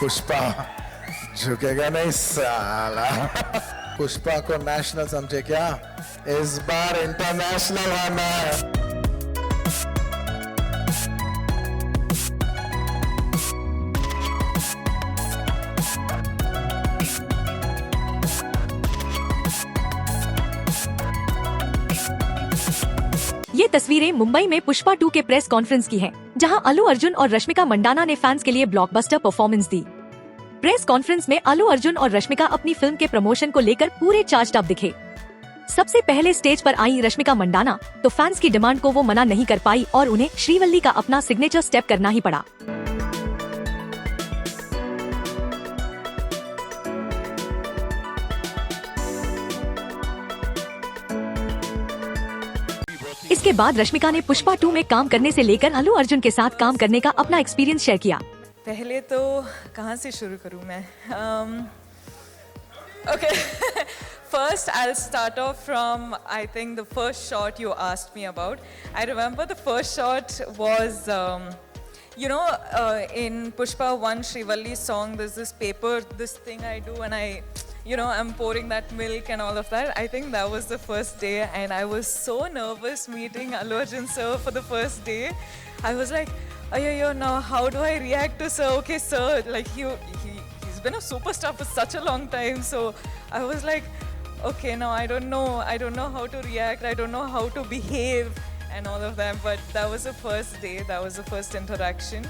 पुष्पा झुकेगा नहीं साला। पुष्पा को नेशनल समझे क्या? इस बार इंटरनेशनल होना है। ये तस्वीरें मुंबई में पुष्पा 2 के प्रेस कॉन्फ्रेंस की हैं, जहां अल्लू अर्जुन और रश्मिका मंडाना ने फैंस के लिए ब्लॉकबस्टर परफॉर्मेंस दी। प्रेस कॉन्फ्रेंस में अल्लू अर्जुन और रश्मिका अपनी फिल्म के प्रमोशन को लेकर पूरे चार्ज्ड अप दिखे। सबसे पहले स्टेज पर आई रश्मिका मंडाना, तो फैंस की डिमांड को वो मना नहीं कर पाई और उन्हें श्रीवल्ली का अपना सिग्नेचर स्टेप करना ही पड़ा। इसके बाद रश्मिका ने पुष्पा 2 में काम करने से लेकर अल्लू अर्जुन के साथ काम करने का अपना एक्सपीरियंस शेयर किया। पहले तो कहाँ से शुरू करूँ मैं? Okay. First, I'll start off from, I think, the first shot you asked me about. I remember the first shot was, in Pushpa 1 Shrivalli's song, there's this paper, this thing I do, and I'm pouring that milk and all of that. I think that was the first day, and I was so nervous meeting Allu Arjun sir for the first day. I was like, yo, now how do I react to sir? Okay, sir, like he's been a superstar for such a long time, so I was like, okay, now I don't know how to react, I don't know how to behave and all of that, but that was the first day, that was the first interaction.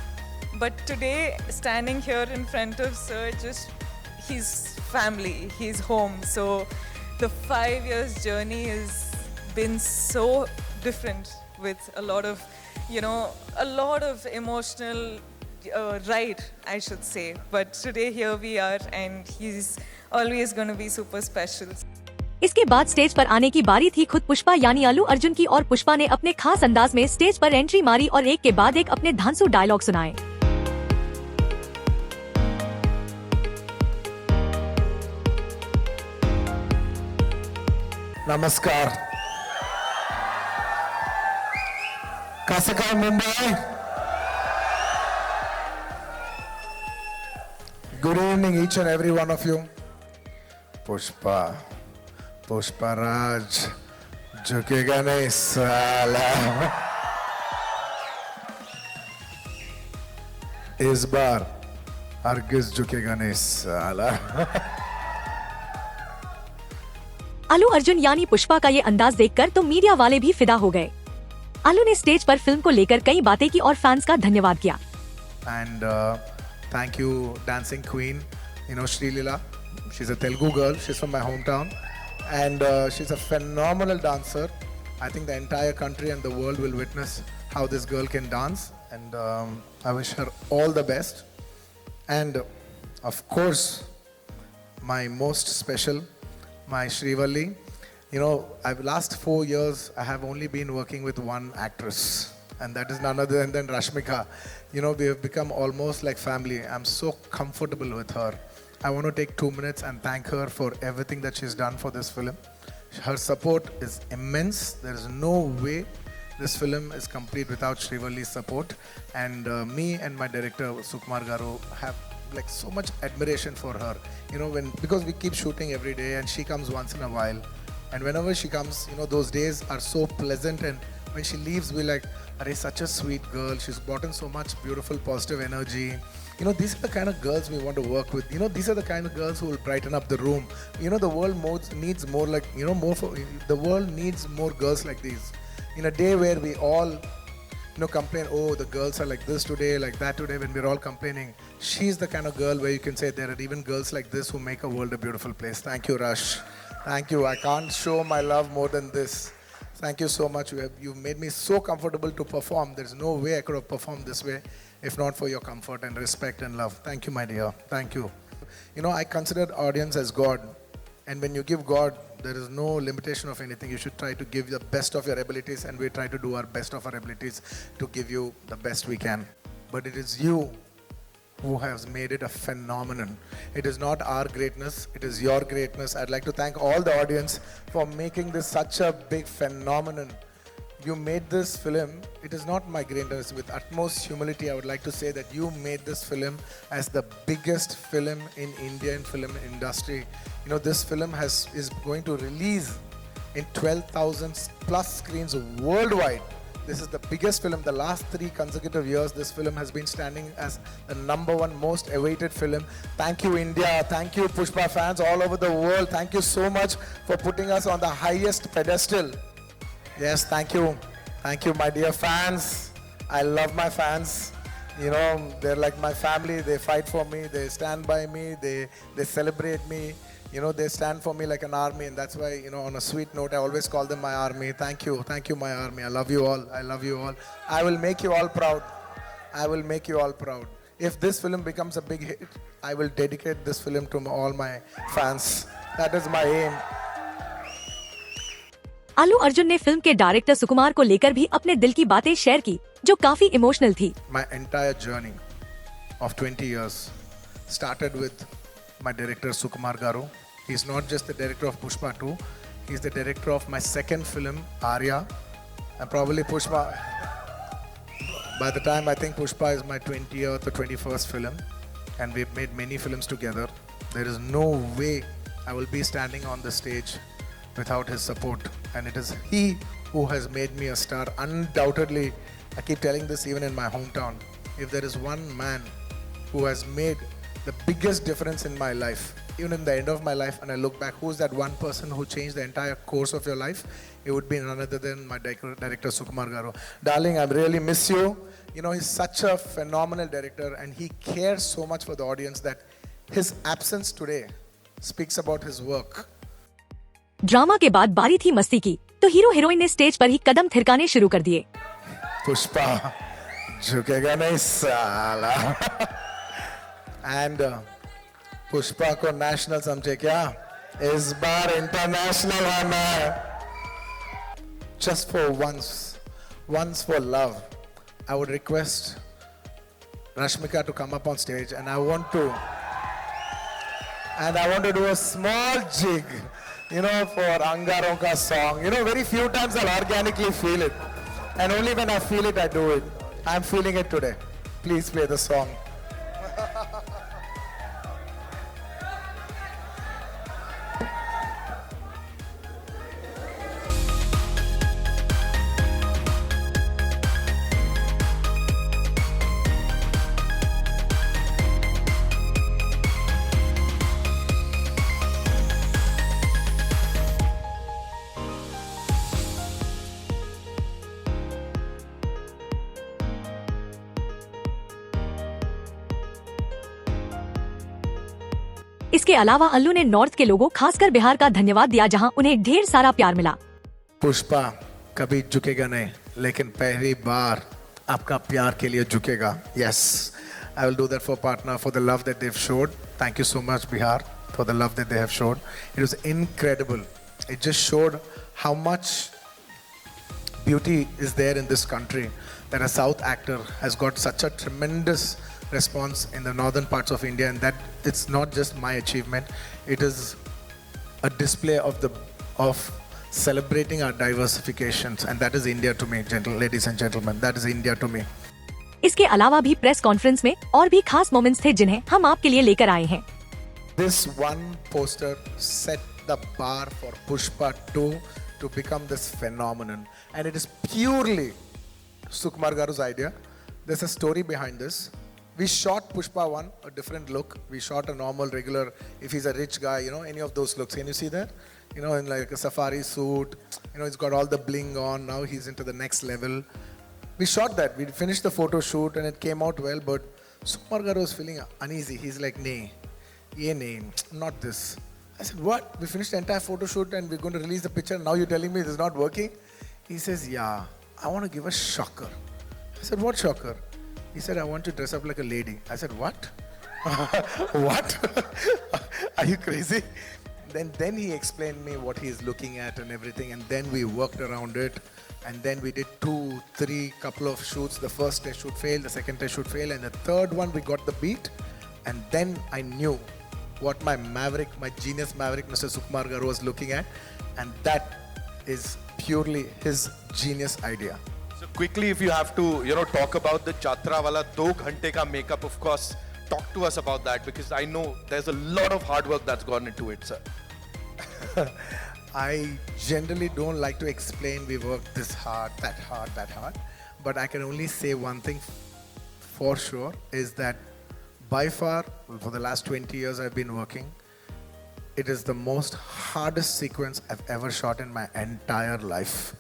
But today, standing here in front of sir, just he's family, he's home, so the 5 years journey has been so different with a lot of emotional ride, I should say. But today here we are, and he's always going to be super special. इसके बाद stage पर आने की बारी थी खुद पुष्पा यानी अल्लू अर्जुन की, और पुष्पा ने अपने खास अंदाज में स्टेज पर एंट्री मारी और एक के बाद एक अपने धांसू डायलॉग सुनाए। नमस्कार। कसं काय Mumbai? Good evening each and every one of you. Pushpa Raj झुकेगा नहीं साला। इस बार हरगिज झुकेगा नहीं साला। अल्लू अर्जुन यानी पुष्पा का ये अंदाज देखकर तो मीडिया वाले भी फिदा हो गए। अल्लू ने स्टेज पर फिल्म को लेकर कई बातें की और फैंस का धन्यवाद किया। And thank you, dancing queen, Srilila. She's a Telugu girl. She's from my hometown, and she's a phenomenal dancer. I think the entire country and the world will witness how this girl can dance, and I wish her all the best. And of course, my most special, my Shrivalli. Last 4 years, I have only been working with one actress, and that is none other than Rashmika. We have become almost like family. I'm so comfortable with her. I want to take 2 minutes and thank her for everything that she's done for this film. Her support is immense. There is no way this film is complete without Shrivalli's support. And me and my director, Sukumar Garu, have so much admiration for her. Because we keep shooting every day and she comes once in a while. And whenever she comes, those days are so pleasant, and when she leaves, we're like, Arey, such a sweet girl. She's brought in so much beautiful, positive energy. These are the kind of girls we want to work with. These are the kind of girls who will brighten up the room. The world needs more the world needs more girls like these. In a day where we all, complain, oh, the girls are like this today, like that today, when we're all complaining, she's the kind of girl where you can say there are even girls like this who make a world a beautiful place. Thank you, Rush. Thank you. I can't show my love more than this. Thank you so much. You've made me so comfortable to perform. There's no way I could have performed this way if not for your comfort and respect and love. Thank you, my dear. Thank you. I consider audience as God. And when you give God, there is no limitation of anything. You should try to give the best of your abilities, and we try to do our best of our abilities to give you the best we can. But it is you who has made it a phenomenon. It is not our greatness, it is your greatness. I'd like to thank all the audience for making this such a big phenomenon. you made this film. It is not my greatness. With utmost humility, I would like to say that you made this film as the biggest film in Indian film industry. You know, this film is going to release in 12,000 plus screens worldwide. This is the biggest film. The last 3 consecutive years, this film has been standing as the #1 most awaited film. Thank you, India. Thank you, Pushpa fans all over the world. Thank you so much for putting us on the highest pedestal. Yes, thank you. Thank you, my dear fans. I love my fans. You know, they're like my family. They fight for me. They stand by me. They celebrate me. You know, they stand for me like an army, and that's why, you know, on a sweet note, I always call them my army. Thank you, my army. I love you all. I love you all. I will make you all proud. I will make you all proud. If this film becomes a big hit, I will dedicate this film to all my fans. That is my aim. Allu Arjun ने film के director सुकुमार को लेकर भी अपने दिल की बातें share की, जो काफी इमोशनल थी। My entire journey of 20 years started with my director Sukumar Garu. He's not just the director of Pushpa 2, he's the director of my second film, Arya, and probably Pushpa. By the time I think Pushpa is my 20th or 21st film, and we've made many films together, there is no way I will be standing on the stage without his support. And it is he who has made me a star. Undoubtedly, I keep telling this even in my hometown. If there is one man who has made the biggest difference in my life, even in the end of my life, and I look back, who's that one person who changed the entire course of your life? It would be none other than my director Sukumar Garu. Darling, I really miss you. You know, he's such a phenomenal director, and he cares so much for the audience that his absence today speaks about his work. Drama के बाद बारी थी मस्ती की, तो hero heroine ने stage पर ही कदम थिरकाने शुरू कर दिए। पुष्पा झुकेगा नहीं साला। एंड पुष्पा को नेशनल समझे क्या? इस बार इंटरनेशनल है मैं। Just for once for love, I would request Rashmika to come up on stage, and I want to do a small jig, you know, for Angaron ka song. You know, very few times I'll organically feel it, and only when I feel it, I do it. I'm feeling it today. Please play the song. इसके अलावा अल्लू ने north के लोगों, खासकर बिहार का धन्यवाद दिया, जहां उन्हें ढेर सारा प्यार मिला। पुष्पा कभी झुकेगा नहीं, लेकिन पहली बार आपका प्यार के लिए झुकेगा। Yes, I will do that for partner, for the love that they've showed. Thank you so much, Bihar, for the love that they have showed. It was incredible. It just showed how much beauty is there in this country, that a South actor has got such a tremendous response in the northern parts of India, and that it's not just my achievement, it is a display of celebrating our diversifications, and that is India to me, ladies and gentlemen, that is India to me. इसके अलावा भी press conference में और भी खास moments थे, जिन्हें हम आपके लिए लेकर आए हैं। This one poster set the bar for Pushpa 2 to become this phenomenon, and it is purely Sukumar Garu's idea. There's a story behind this. We shot Pushpa 1, a different look. We shot a normal, regular, if he's a rich guy, you know, any of those looks. Can you see that? You know, in like a safari suit, you know, he's got all the bling on. Now he's into the next level. We shot that. We finished the photo shoot and it came out well, but Sukumar Garu was feeling uneasy. He's like, nay, not this. I said, what? We finished the entire photo shoot and we're going to release the picture. Now you're telling me this is not working? He says, yeah, I want to give a shocker. I said, what shocker? He said, I want to dress up like a lady. I said, what? What? Are you crazy? Then he explained me what he's looking at and everything, and then we worked around it, and then we did 2, 3 couple of shoots. The first test shoot failed, the second test shoot failed, and the third one we got the beat, and then I knew what my genius maverick, Mr. Sukumar Garu was looking at, and that is purely his genius idea. So quickly, if you have to, talk about the Chatra wala 2 ghante ka makeup, of course, talk to us about that because I know there's a lot of hard work that's gone into it, sir. I generally don't like to explain we worked this hard, that hard, that hard. But I can only say one thing for sure is that by far, for the last 20 years I've been working, it is the most hardest sequence I've ever shot in my entire life.